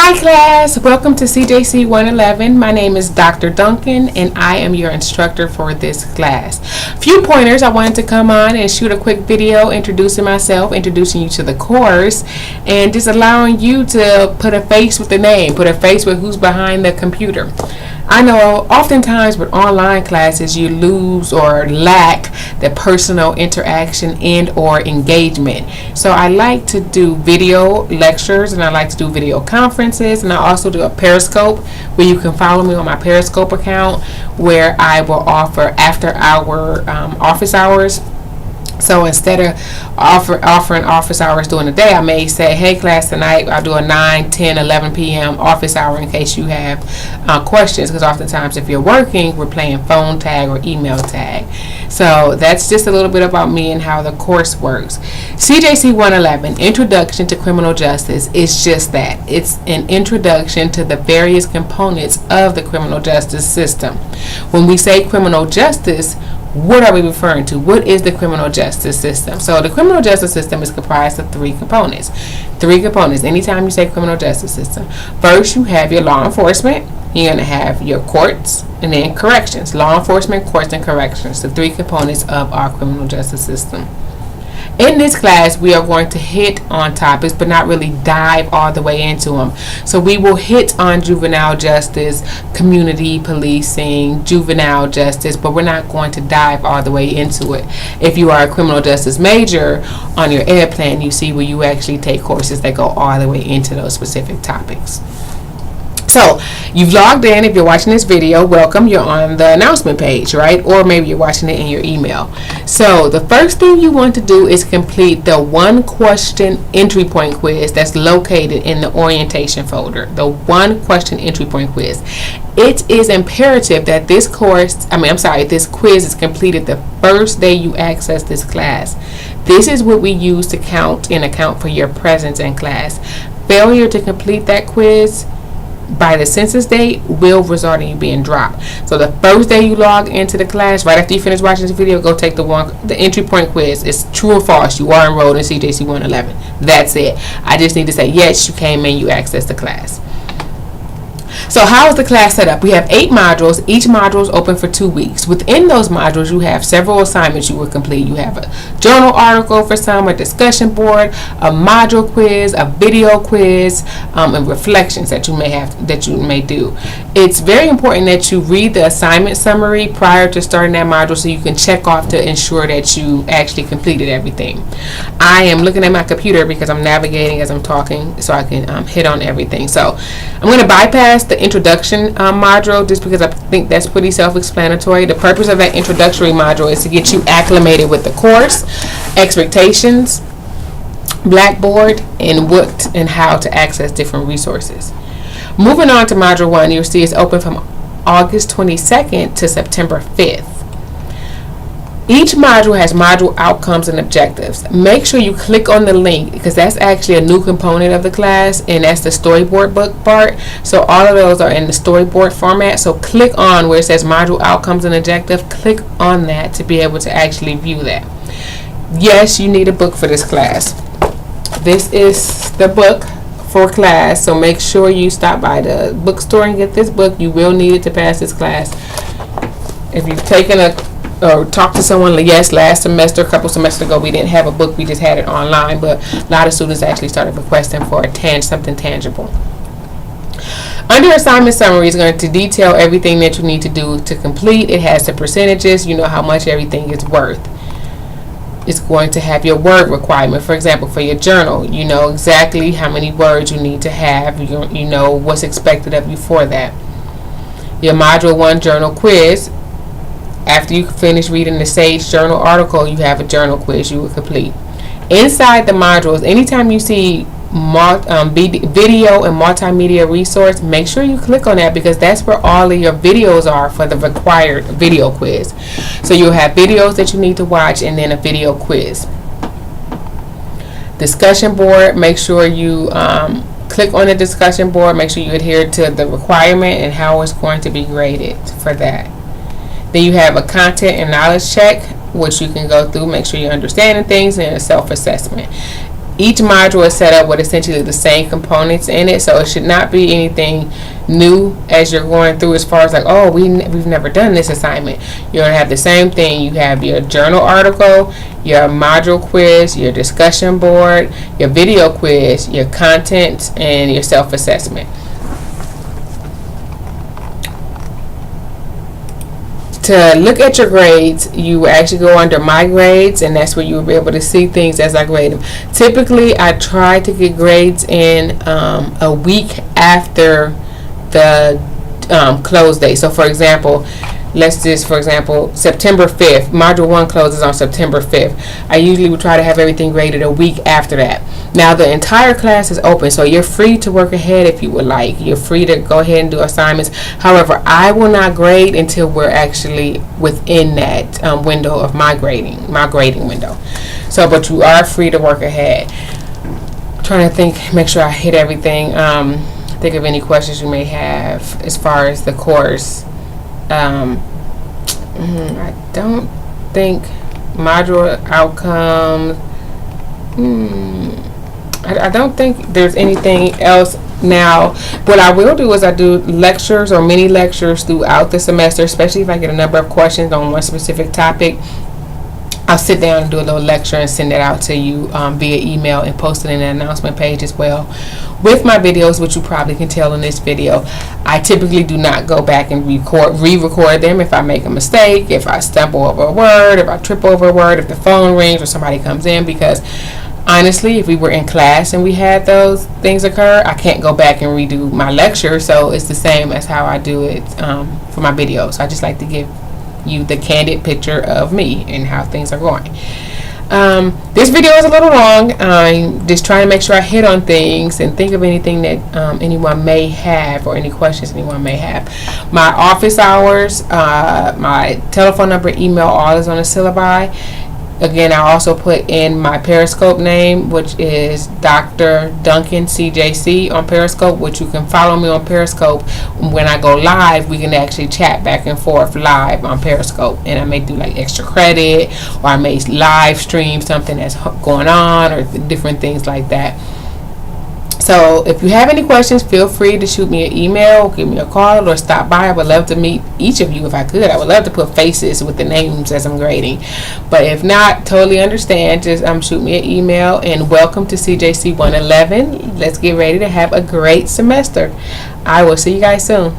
Hi class, welcome to CJC 111. My name is Dr. Duncan and I am your instructor for this class. Few pointers. I wanted to come on and shoot a quick video introducing myself, introducing you to the course, and just allowing you to put a face with the name, put a face with who's behind the computer. I know oftentimes with online classes you lose or lack the personal interaction and or engagement. So I like to do video lectures and I like to do video conferences, and I also do a Periscope where you can follow me on my Periscope account where I will offer after hour office hours. So instead of offering office hours during the day, I may say, hey class, tonight I'll do a 9, 10, 11 p.m. office hour in case you have questions, because oftentimes if you're working, we're playing phone tag or email tag. So that's just a little bit about me and how the course works. CJC 111, Introduction to Criminal Justice, is just that. It's an introduction to the various components of the criminal justice system. When we say criminal justice, what are we referring to? What is the criminal justice system? So the criminal justice system is comprised of three components. Anytime you say criminal justice system, first you have your law enforcement, you're going to have your courts, and then corrections. Law enforcement, courts, and corrections, the three components of our criminal justice system. In this class, we are going to hit on topics, but not really dive all the way into them. So we will hit on juvenile justice, community policing, juvenile justice, but we're not going to dive all the way into it. If you are a criminal justice major, on your ed plan, you see where you actually take courses that go all the way into those specific topics. So you've logged in. If you're watching this video, welcome. You're on the announcement page, right? Or maybe you're watching it in your email. So the first thing you want to do is complete the one question entry point quiz that's located in the orientation folder. The one question entry point quiz. It is imperative that this quiz is completed the first day you access this class. This is what we use to account for your presence in class. Failure to complete that quiz by the census date will result in you being dropped. So the first day you log into the class, right after you finish watching this video, go take the entry point quiz. It's true or false. You are enrolled in CJC 111. That's it. I just need to say yes, you came in, you accessed the class. So how is the class set up? We have 8 modules. Each module is open for 2 weeks. Within those modules, you have several assignments you will complete. You have a journal article for some, a discussion board, a module quiz, a video quiz, and reflections that you may do. It's very important that you read the assignment summary prior to starting that module so you can check off to ensure that you actually completed everything. I am looking at my computer because I'm navigating as I'm talking so I can hit on everything. So I'm going to bypass the introduction module just because I think that's pretty self-explanatory. The purpose of that introductory module is to get you acclimated with the course, expectations, Blackboard, and what and how to access different resources. Moving on to module 1, you'll see it's open from August 22nd to September 5th. Each module has module outcomes and objectives. Make sure you click on the link because that's actually a new component of the class, and that's the storyboard book part. So all of those are in the storyboard format. So click on where it says module outcomes and objective. Click on that to be able to actually view that. Yes, you need a book for this class. This is the book for class, so make sure you stop by the bookstore and get this book. You will need it to pass this class. If you've taken or talked to someone, yes, last semester, a couple semesters ago, we didn't have a book, we just had it online, but a lot of students actually started requesting for something tangible. Under assignment summary is going to detail everything that you need to do to complete. It has the percentages, you know how much everything is worth. It's going to have your word requirement. For example, for your journal, you know exactly how many words you need to have. You know what's expected of you for that. Your module 1 journal quiz. After you finish reading the SAGE journal article, you have a journal quiz you will complete. Inside the modules, anytime you see video and multimedia resource, make sure you click on that because that's where all of your videos are for the required video quiz. So you'll have videos that you need to watch and then a video quiz. Discussion board, make sure you click on the discussion board, make sure you adhere to the requirement and how it's going to be graded for that. Then you have a content and knowledge check, which you can go through, make sure you're understanding things, and a self-assessment. Each module is set up with essentially the same components in it, so it should not be anything new as you're going through, as far as like, oh, we've never done this assignment. You're going to have the same thing. You have your journal article, your module quiz, your discussion board, your video quiz, your content, and your self-assessment. To look at your grades, you actually go under my grades, and that's where you will be able to see things as I grade them. Typically, I try to get grades in a week after the close date. So for example, September 5th, Module 1 closes on September 5th. I usually would try to have everything graded a week after that. Now, the entire class is open, so you're free to work ahead if you would like. You're free to go ahead and do assignments. However, I will not grade until we're actually within that window of my grading window. So, but you are free to work ahead. I'm trying to think, make sure I hit everything. Think of any questions you may have as far as the course. I don't think module outcomes. I don't think there's anything else now. What I will do is I do lectures or mini lectures throughout the semester, especially if I get a number of questions on one specific topic. I'll sit down and do a little lecture and send it out to you via email and post it in an announcement page as well. With my videos, which you probably can tell in this video, I typically do not go back and re-record them if I make a mistake, if I stumble over a word, if I trip over a word, if the phone rings or somebody comes in, because honestly, if we were in class and we had those things occur, I can't go back and redo my lecture, so it's the same as how I do it for my videos. I just like to give you the candid picture of me and how things are going. This video is a little long. I'm just trying to make sure I hit on things and think of anything that anyone may have, or any questions anyone may have. My office hours, my telephone number, email, all is on the syllabi. Again, I also put in my Periscope name, which is Dr. Duncan CJC on Periscope, which you can follow me on Periscope. When I go live, we can actually chat back and forth live on Periscope, and I may do like extra credit, or I may live stream something that's going on, or different things like that. So if you have any questions, feel free to shoot me an email, give me a call, or stop by. I would love to meet each of you if I could. I would love to put faces with the names as I'm grading. But if not, totally understand. Just shoot me an email. And welcome to CJC 111. Let's get ready to have a great semester. I will see you guys soon.